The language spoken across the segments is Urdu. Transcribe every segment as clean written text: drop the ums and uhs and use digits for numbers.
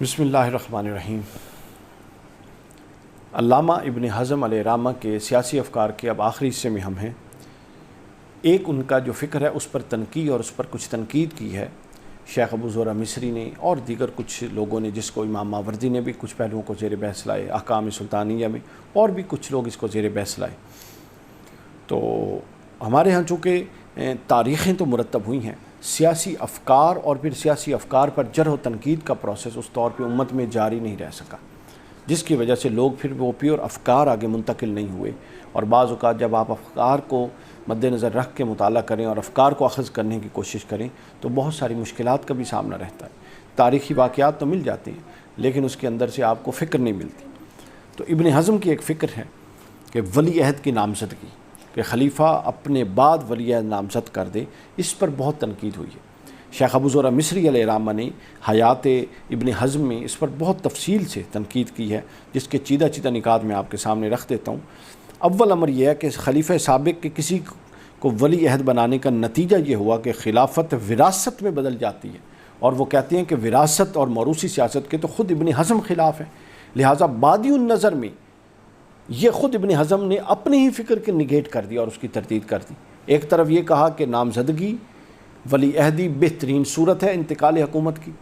بسم اللہ الرحمن الرحیم۔ علامہ ابن حزم علیہ رحمہ کے سیاسی افکار کے اب آخری حصے میں ہم ہیں۔ ایک ان کا جو فکر ہے اس پر تنقید اور اس پر کچھ تنقید کی ہے شیخ ابو زرع مصری نے اور دیگر کچھ لوگوں نے، جس کو امام ماوردی نے بھی کچھ پہلوؤں کو زیر بحث لائے، احکام سلطانیہ میں اور بھی کچھ لوگ اس کو زیر بحث لائے۔ تو ہمارے ہاں چونکہ تاریخیں تو مرتب ہوئی ہیں، سیاسی افکار اور پھر سیاسی افکار پر جرح و تنقید کا پروسیس اس طور پہ امت میں جاری نہیں رہ سکا، جس کی وجہ سے لوگ پھر وہ پیور افکار آگے منتقل نہیں ہوئے۔ اور بعض اوقات جب آپ افکار کو مد نظر رکھ کے مطالعہ کریں اور افکار کو اخذ کرنے کی کوشش کریں تو بہت ساری مشکلات کا بھی سامنا رہتا ہے۔ تاریخی واقعات تو مل جاتے ہیں لیکن اس کے اندر سے آپ کو فکر نہیں ملتی۔ تو ابن حزم کی ایک فکر ہے کہ ولی عہد کی نامزدگی، کہ خلیفہ اپنے بعد ولی عہد نامزد کر دے، اس پر بہت تنقید ہوئی ہے۔ شیخ ابو زرع مصری علیہ رحمہ نے حیات ابن حزم میں اس پر بہت تفصیل سے تنقید کی ہے، جس کے چیدہ نکات میں آپ کے سامنے رکھ دیتا ہوں۔ اول امر یہ ہے کہ خلیفہ سابق کے کسی کو ولی عہد بنانے کا نتیجہ یہ ہوا کہ خلافت وراثت میں بدل جاتی ہے، اور وہ کہتے ہیں کہ وراثت اور موروثی سیاست کے تو خود ابن حزم خلاف ہے، لہٰذا بادی النظر میں یہ خود ابن حزم نے اپنے ہی فکر کے نگیٹ کر دیا اور اس کی تردید کر دی۔ ایک طرف یہ کہا کہ نامزدگی ولی عہدی بہترین صورت ہے انتقال حکومت کی،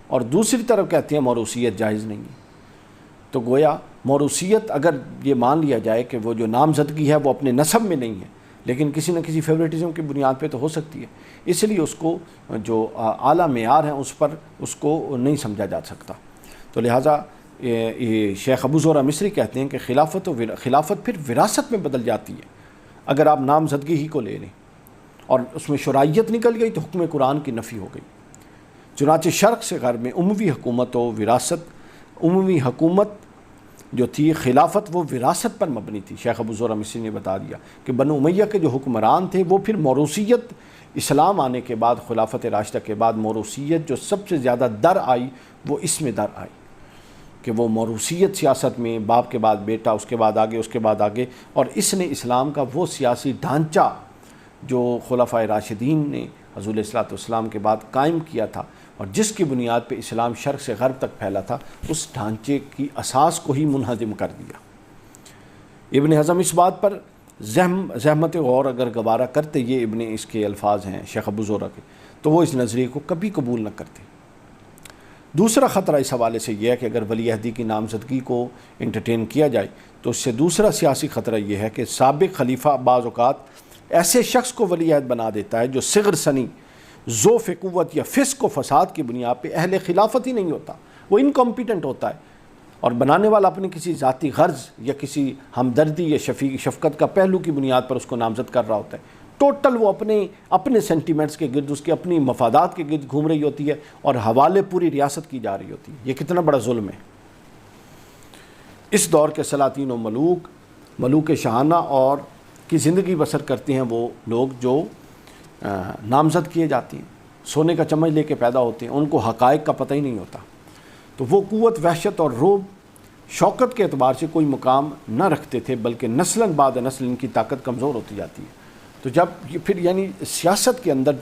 اور دوسری طرف کہتے ہیں موروثیت جائز نہیں ہے۔ تو گویا موروثیت اگر یہ مان لیا جائے کہ وہ جو نامزدگی ہے وہ اپنے نسب میں نہیں ہے لیکن کسی نہ کسی فیوریٹزم کی بنیاد پہ تو ہو سکتی ہے، اس لیے اس کو جو اعلیٰ معیار ہیں اس پر اس کو نہیں سمجھا جا سکتا۔ تو لہٰذا شیخ ابو زرع مصری کہتے ہیں کہ خلافت پھر وراثت میں بدل جاتی ہے اگر آپ نامزدگی ہی کو لے لیں، اور اس میں شرعیت نکل گئی تو حکم قرآن کی نفی ہو گئی۔ چنانچہ شرق سے غرب میں اموی حکومت و وراثت، اموی حکومت جو تھی خلافت وہ وراثت پر مبنی تھی۔ شیخ ابو زرع مصری نے بتا دیا کہ بنو امیہ کے جو حکمران تھے وہ پھر موروثیت، اسلام آنے کے بعد خلافت راشدہ کے بعد موروثیت جو سب سے زیادہ در آئی وہ اس میں در آئی کہ وہ موروثیت سیاست میں باپ کے بعد بیٹا، اس کے بعد آگے، اس کے بعد آگے، اور اس نے اسلام کا وہ سیاسی ڈھانچہ جو خلفائے راشدین نے حضور علیہ السلام کے بعد قائم کیا تھا اور جس کی بنیاد پہ اسلام شرق سے غرب تک پھیلا تھا، اس ڈھانچے کی اساس کو ہی منہدم کر دیا۔ ابن حزم اس بات پر زحمت غور اگر گوارا کرتے، یہ اس کے الفاظ ہیں شیخ ابو زرع کے، تو وہ اس نظریے کو کبھی قبول نہ کرتے۔ دوسرا خطرہ اس حوالے سے یہ ہے کہ اگر ولی عہدی کی نامزدگی کو انٹرٹین کیا جائے تو اس سے دوسرا سیاسی خطرہ یہ ہے کہ سابق خلیفہ بعض اوقات ایسے شخص کو ولی عہد بنا دیتا ہے جو صغر سنی، ذوف قوت یا فسق و فساد کی بنیاد پہ اہل خلافت ہی نہیں ہوتا، وہ انکمپیٹنٹ ہوتا ہے، اور بنانے والا اپنی کسی ذاتی غرض یا کسی ہمدردی یا شفقت کا پہلو کی بنیاد پر اس کو نامزد کر رہا ہوتا ہے۔ ٹوٹل وہ اپنے سینٹیمنٹس کے گرد، اس کے اپنی مفادات کے گرد گھوم رہی ہوتی ہے اور حوالے پوری ریاست کی جا رہی ہوتی ہے۔ یہ کتنا بڑا ظلم ہے۔ اس دور کے سلاطین و ملوک شاہانہ اور کی زندگی بسر کرتے ہیں وہ لوگ جو نامزد کیے جاتے ہیں، سونے کا چمچ لے کے پیدا ہوتے ہیں، ان کو حقائق کا پتہ ہی نہیں ہوتا، تو وہ قوت، وحشت اور رعب، شوکت کے اعتبار سے کوئی مقام نہ رکھتے تھے، بلکہ نسلاً بعد نسل ان کی طاقت کمزور ہوتی جاتی ہے۔ تو جب یہ پھر یعنی سیاست کے اندر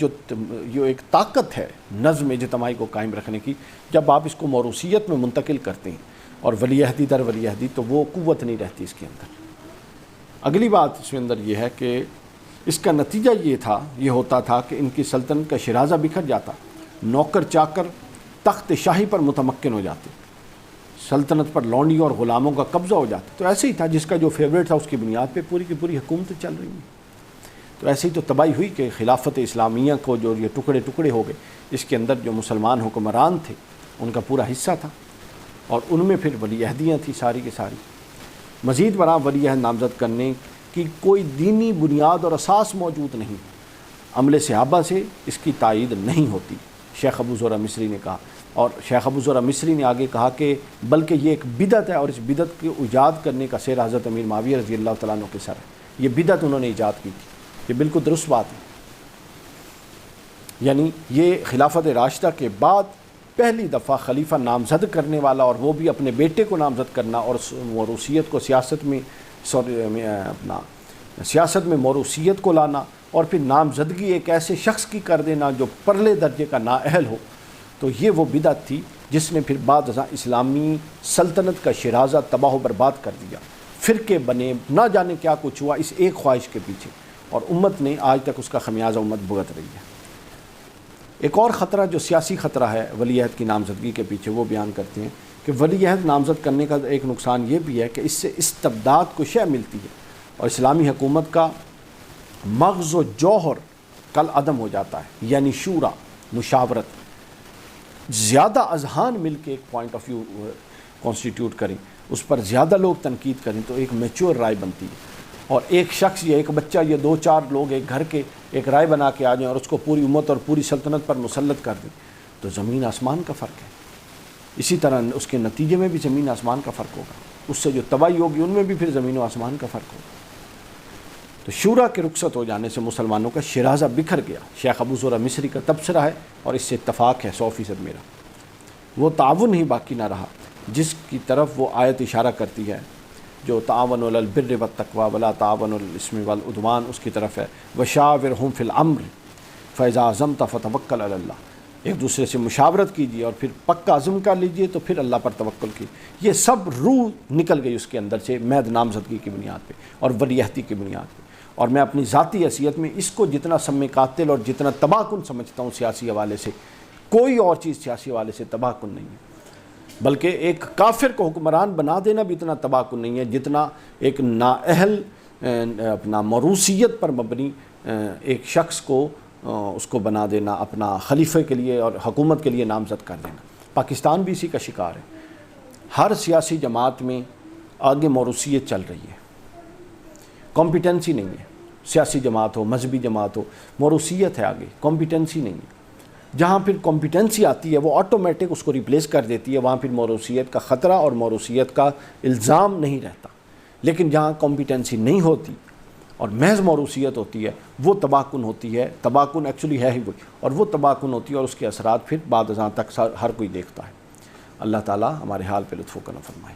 جو ایک طاقت ہے نظم اجتماعی کو قائم رکھنے کی، جب آپ اس کو موروثیت میں منتقل کرتے ہیں اور ولی عہدی در ولی عہدی، تو وہ قوت نہیں رہتی اس کے اندر۔ اگلی بات اس کے اندر یہ ہے کہ اس کا نتیجہ یہ ہوتا تھا کہ ان کی سلطنت کا شرازہ بکھر جاتا، نوکر چاکر تخت شاہی پر متمکن ہو جاتے، سلطنت پر لونڈی اور غلاموں کا قبضہ ہو جاتا۔ تو ایسے ہی تھا، جس کا جو فیوریٹ تھا اس کی بنیاد پہ پوری کی پوری حکومتیں چل رہی ہیں۔ تو ایسے ہی تو تباہی ہوئی کہ خلافت اسلامیہ کو جو یہ ٹکڑے ٹکڑے ہو گئے، اس کے اندر جو مسلمان حکمران تھے ان کا پورا حصہ تھا، اور ان میں پھر ولی عہدیاں تھیں ساری کی ساری۔ مزید برآں ولی عہد نامزد کرنے کی کوئی دینی بنیاد اور اساس موجود نہیں، عمل صحابہ سے اس کی تائید نہیں ہوتی، شیخ ابو زرع مصری نے کہا۔ اور شیخ ابو زرع مصری نے آگے کہا کہ بلکہ یہ ایک بدعت ہے، اور اس بدعت کے ایجاد کرنے کا سر حضرت امیر معاویہ رضی اللہ تعالیٰ عنہ کے سر ہے۔ یہ بدعت انہوں نے ایجاد کی تھی، یہ بالکل درست بات ہے۔ یعنی یہ خلافت راشدہ کے بعد پہلی دفعہ خلیفہ نامزد کرنے والا، اور وہ بھی اپنے بیٹے کو نامزد کرنا، اور موروثیت کو سیاست میں موروثیت کو لانا، اور پھر نامزدگی ایک ایسے شخص کی کر دینا جو پرلے درجے کا نااہل ہو، تو یہ وہ بدعت تھی جس نے پھر بعد ازاں اسلامی سلطنت کا شیرازہ تباہ و برباد کر دیا، فرقے بنے، نہ جانے کیا کچھ ہوا اس ایک خواہش کے پیچھے، اور امت نے آج تک اس کا خمیازہ امت بھگت رہی ہے۔ ایک اور خطرہ جو سیاسی خطرہ ہے ولی عہد کی نامزدگی کے پیچھے، وہ بیان کرتے ہیں کہ ولی عہد نامزد کرنے کا ایک نقصان یہ بھی ہے کہ اس سے استبداد کو شے ملتی ہے، اور اسلامی حکومت کا مغز و جوہر کل عدم ہو جاتا ہے، یعنی شورا، مشاورت، زیادہ اذہان مل کے ایک پوائنٹ آف ویو کانسٹیٹیوٹ کریں، اس پر زیادہ لوگ تنقید کریں تو ایک میچور رائے بنتی ہے، اور ایک شخص یا ایک بچہ یا 2-4 لوگ ایک گھر کے ایک رائے بنا کے آ جائیں اور اس کو پوری امت اور پوری سلطنت پر مسلط کر دیں تو زمین آسمان کا فرق ہے۔ اسی طرح اس کے نتیجے میں بھی زمین آسمان کا فرق ہوگا، اس سے جو تباہی ہوگی ان میں بھی پھر زمین و آسمان کا فرق ہوگا۔ تو شورا کے رخصت ہو جانے سے مسلمانوں کا شیرازہ بکھر گیا۔ شیخ ابو زرع مصری کا تبصرہ ہے اور اس سے اتفاق ہے 100% میرا، وہ تعاون ہی باقی نہ رہا جس کی طرف وہ آیت اشارہ کرتی ہے، جو تعاون علی البر والتقوی ولا تعاون علی الاثم والعدوان، اس کی طرف ہے وشاورہم فی الامر فاذا عزمت فتوکل علی اللہ، ایک دوسرے سے مشاورت کیجیے اور پھر پکا عزم کر لیجیے تو پھر اللہ پر توکل کیجیے۔ یہ سب روح نکل گئی اس کے اندر سے محض نامزدگی کی بنیاد پہ اور ولی عہدی کی بنیاد پہ، اور میں اپنی ذاتی حیثیت میں اس کو جتنا سم قاتل اور جتنا تباہ کن سمجھتا ہوں سیاسی حوالے سے، کوئی اور چیز سیاسی حوالے سے تباہ کن نہیں ہے، بلکہ ایک کافر کو حکمران بنا دینا بھی اتنا تباہ کن نہیں ہے جتنا ایک نااہل اپنا موروثیت پر مبنی ایک شخص کو اس کو بنا دینا اپنا خلیفہ کے لیے اور حکومت کے لیے نامزد کر دینا۔ پاکستان بھی اسی کا شکار ہے، ہر سیاسی جماعت میں آگے موروثیت چل رہی ہے، کمپیٹنسی نہیں ہے، سیاسی جماعت ہو، مذہبی جماعت ہو، موروثیت ہے آگے، کمپیٹنسی نہیں ہے۔ جہاں پھر کمپیٹنسی آتی ہے وہ آٹومیٹک اس کو ریپلیس کر دیتی ہے، وہاں پھر موروثیت کا خطرہ اور موروثیت کا الزام نہیں رہتا، لیکن جہاں کمپیٹنسی نہیں ہوتی اور محض موروثیت ہوتی ہے وہ تباہ کن ہوتی ہے، تباہ کن ایکچولی ہے ہی وہی، اور وہ تباہ کن ہوتی ہے اور اس کے اثرات پھر بعد ازاں تک ہر کوئی دیکھتا ہے۔ اللہ تعالیٰ ہمارے حال پہ لطف و کرم فرمائے۔